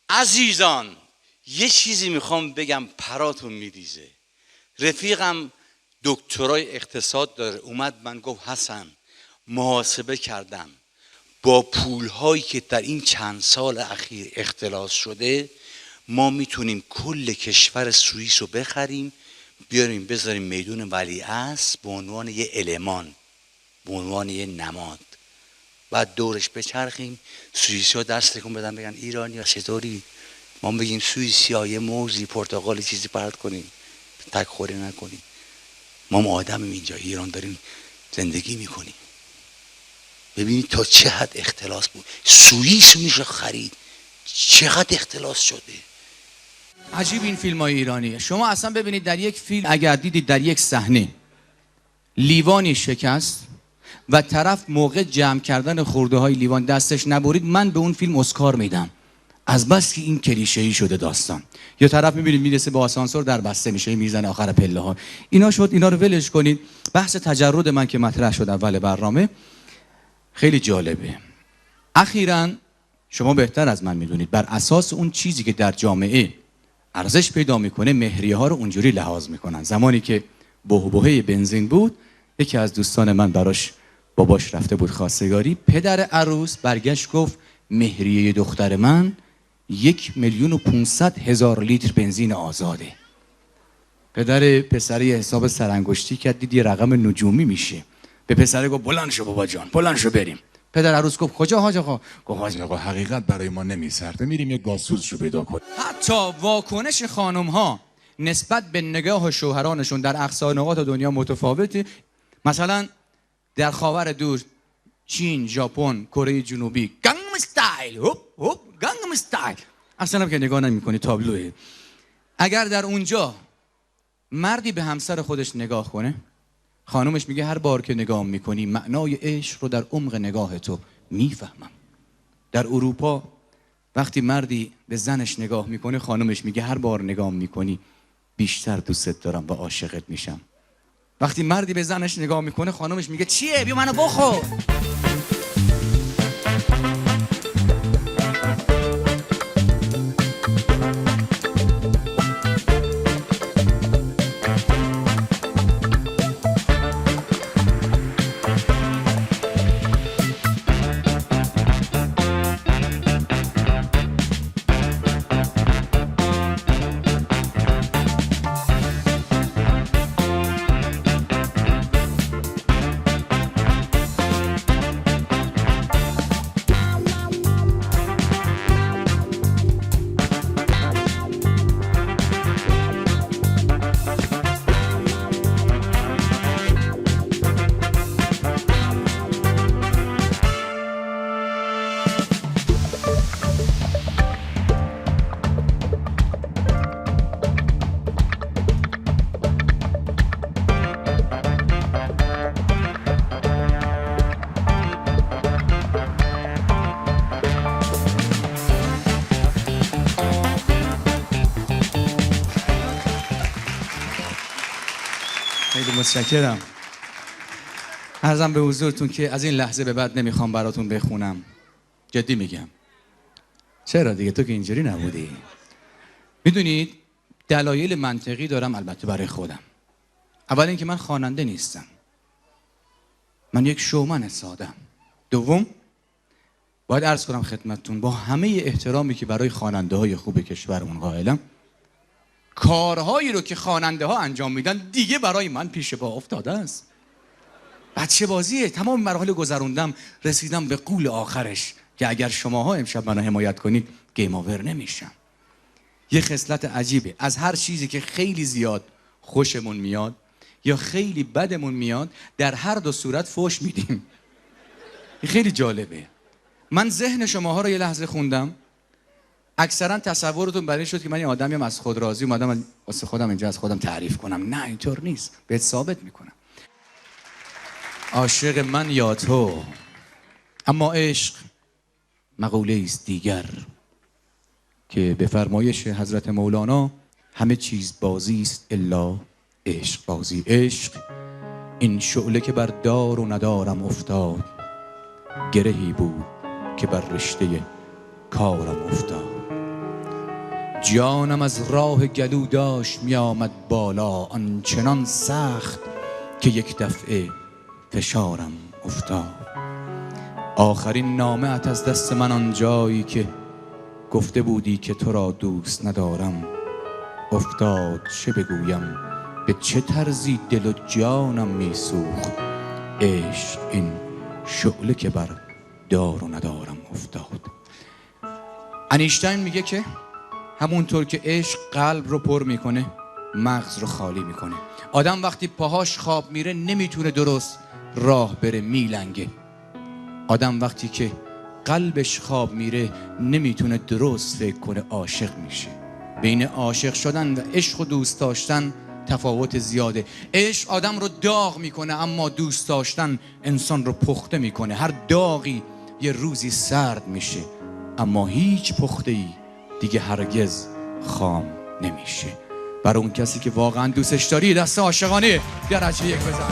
عزیزان یه چیزی میخوام بگم پراتون میریزه. رفیقم دکترای اقتصاد داره، اومد من گفت حسن محاسبه کردم با پولهایی که در این چند سال اخیر اختلاس شده ما میتونیم کل کشور سوئیس رو بخریم بیاریم بذاریم میدون ولیعصر به عنوان یه المان، به عنوان یه نماد، بعد دورش بچرخیم سوئیسی‌ها دست تکون بدن بگن ایرانی ها چطوری، ما بگیم سوئیسی‌ها یه موزی پرتقالی چیزی پرت کنیم، تک خوری نکنیم. ما آدمیم اینجا ایران داریم زندگی میکنیم. ببینید تا چه حد اختلاس بود. سوئیس میشه خرید، چقدر اختلاس شده. عجیب این فیلم های ایرانیه. شما اصلا ببینید در یک فیلم اگر دیدید در یک صحنه لیوانی شکست و طرف موقع جمع کردن خورده های لیوان دستش نبرید، من به اون فیلم اسکار میدم، از بس که این کلیشه‌ای شده داستان. یا طرف میبینید میرسه با آسانسور در بسته میشه میزنه آخر پله ها. اینا شد، اینا رو ولش کنید. بحث تجرد من که مطرح شد اول برنامه خیلی جالبه. اخیراً شما بهتر از من میدونید بر اساس اون چیزی که در جامعه ارزش پیدا میکنه مهریه ها رو اونجوری لحاظ میکنن. زمانی که بحبوحه بنزین بود یکی از دوستان من براش باباش رفته بود خواستگاری، پدر عروس برگشت گفت مهریه دختر من 1,500,000 لیتر بنزین آزاده. پدر پسری حساب سرانگشتی کرد، دید یه رقم نجومی میشه، به پسر گفت بلند شو بابا جان بلند شو بریم. پدر عروس گفت کجا حاج آقا؟ گفت حاج آقا حقیقت برای ما نمیسرده، میریم یه گازسوز رو پیدا کنیم. حتی واکنش خانم ها نسبت به نگاه شوهرانشون در اقصا نقاط دنیا متفاوته. مثلا در خاور دور چین، ژاپن، کره جنوبی گانگنام استایل، هوپ هوپ گانگنام استایل، اصلا که نگاه نمی‌کنی تابلوه. اگر در اونجا مردی به همسر خودش نگاه کنه، خانومش میگه هر بار که نگاه میکنی معنای عشق رو در عمق نگاه تو میفهمم. در اروپا وقتی مردی به زنش نگاه میکنه خانومش میگه هر بار نگاه میکنی بیشتر دوستت دارم و عاشقت میشم. وقتی مردی به زنش نگاه میکنه خانومش میگه چیه بیا منو بخور. خیلی متشکرم. عرضم به حضورتون که از این لحظه به بعد نمیخوام براتون بخونم، جدی میگم. چرا دیگه تو که اینجوری نبودی. میدونید دلایل منطقی دارم البته برای خودم. اول اینکه من خواننده نیستم، من یک شومن ساده‌ام. دوم باید عرض کنم خدمتتون با همه احترامی که برای خواننده های خوب کشورمون قائلم، کارهایی رو که خواننده ها انجام میدن دیگه برای من پیش پا افتاده است. بچه بازیه. تمام مراحل گذروندم رسیدم به قول آخرش که اگر شماها امشب منو حمایت کنید گیم آور نمیشم. یه خصلت عجیبه، از هر چیزی که خیلی زیاد خوشمون میاد یا خیلی بدمون میاد در هر دو صورت فوش میدیم. خیلی جالبه. من ذهن شماها رو یه لحظه خوندم، اکثرا تصورتون برای شد که من یه آدمیم از خود راضی اومدم واسه خودم اینجا از خودم تعریف کنم. نه اینطور نیست، بهت ثابت میکنم. عاشق من یا تو، اما عشق مقوله است دیگر که به فرمایش حضرت مولانا همه چیز بازی است الا عشق بازی. عشق این شعله که بر دار و ندارم افتاد، گرهی بود که بر رشته کارم افتاد. جانم از راه گلو داشت می آمد بالا، آنچنان سخت که یک دفعه فشارم افتاد. آخرین نامه ات از دست من آنجایی که گفته بودی که تو را دوست ندارم افتاد. چه بگویم، به چه طرزی دل و جانم می سوخت. عشق این شعله که بر دار و ندارم افتاد. انیشتین میگه که همونطور که عشق قلب رو پر میکنه مغز رو خالی میکنه. آدم وقتی پاهاش خواب میره نمیتونه درست راه بره، میلنگه. آدم وقتی که قلبش خواب میره نمیتونه درست فکر کنه، عاشق میشه. بین عاشق شدن و عشق و دوست داشتن تفاوت زیاده. عشق آدم رو داغ میکنه، اما دوست داشتن انسان رو پخته میکنه. هر داغی یه روزی سرد میشه، اما هیچ پخته‌ای دیگه هرگز خام نمیشه. برای اون کسی که واقعا دوستش داری دست عاشقانه درجه 1 بزن.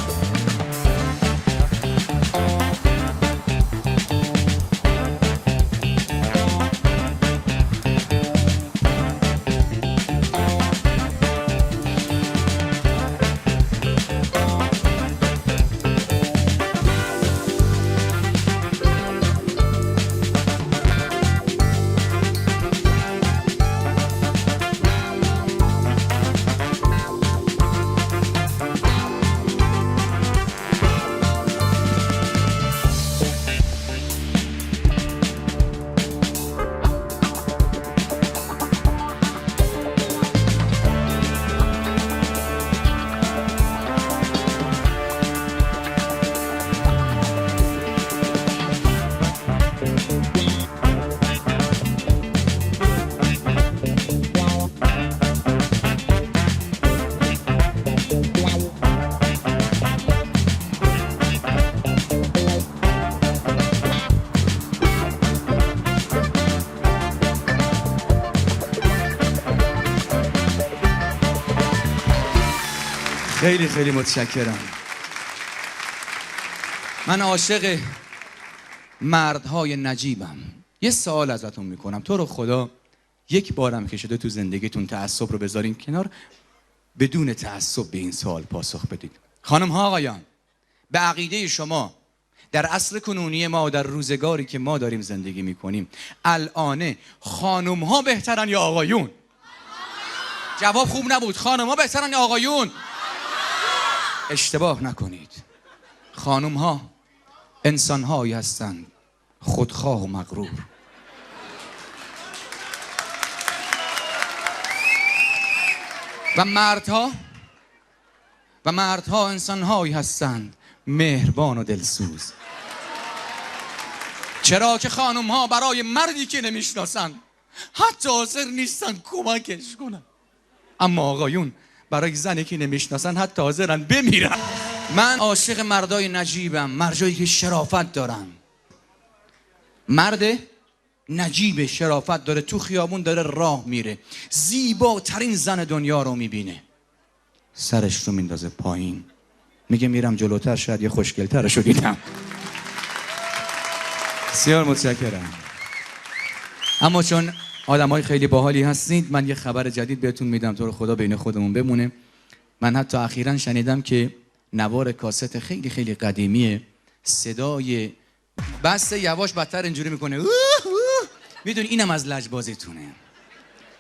خیلی خیلی متشکرم. من عاشق مردهای نجیبم. یه سوال ازتون میکنم، تو رو خدا یک بارم که شده تو زندگیتون تعصب رو بذارین کنار، بدون تعصب به این سوال پاسخ بدید. خانم ها آقایان، به عقیده شما در عصر کنونی ما و در روزگاری که ما داریم زندگی میکنیم الان خانم ها بهترن یا آقایون؟ جواب خوب نبود. خانم ها بهترن یا آقایون؟ اشتباه نکنید. خانم ها انسان هایی هستند خودخواه و مغرور. و مردها انسان هایی هستند مهربان و دلسوز. چرا که خانم ها برای مردی که نمیشناسن حتی حاضر نیستن کمکش کنن، اما آقایون برای زنی که نمیشناسن حتی حاضرن بمیرن. من عاشق مردای نجیبم، مردایی که شرافت دارن. مرد نجیب شرافت داره، تو خیابون داره راه میره، زیباترین زن دنیا رو میبینه، سرش رو میندازه پایین، میگه میرم جلوتر شاید یه خوشگلترشو دیدم. بسیار متشکرم. اما چون آدمای خیلی باحالی هستید، من یه خبر جدید بهتون میدم، تو رو خدا بین خودمون بمونه. من حتی اخیراً شنیدم که نوار کاست خیلی خیلی قدیمیه، صدای بس یواش بدتر اینجوری میکنه. میدونی اینم از لجبازیتونه.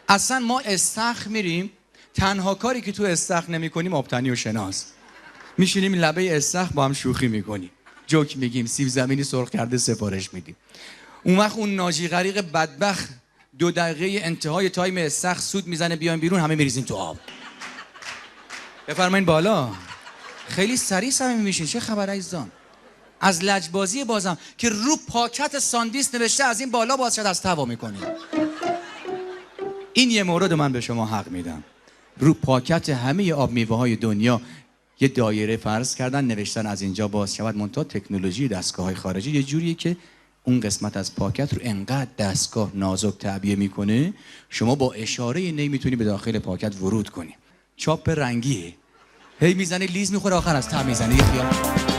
اصلا ما استخر میریم، تنها کاری که تو استخر نمیکنیم آبتنی و شناس. میشینیم لبه استخر با هم شوخی میکنیم، جوک میگیم، سیب زمینی سرخ کرده سفارش میدیم. اون وقت اون ناجی غریق بدبخت 2 دقیقه انتهای تایم استخر سود میزنه بیایم بیرون، همه میریزیم تو آب. بفرمایین بالا. خیلی سریع صمیمی میشین. چه خبر عزیزان؟ از لجبازی بازم که رو پاکت ساندیس نوشته از این بالا باز شد از توا میکنید. این یه مورد من به شما حق میدم. رو پاکت همه آب میوه های دنیا یه دایره فرض کردن، نوشتن از اینجا باز شود، منتها تکنولوژی دستگاه های خارجی یه جوریه که اون قسمت از پاکت رو انقدر دستگاه نازک تعبیه میکنه شما با اشاره نمیتونی به داخل پاکت ورود کنی. چاپ رنگیه، هی میزنه لیز میخوره، آخر از ته میزنه. یه خیال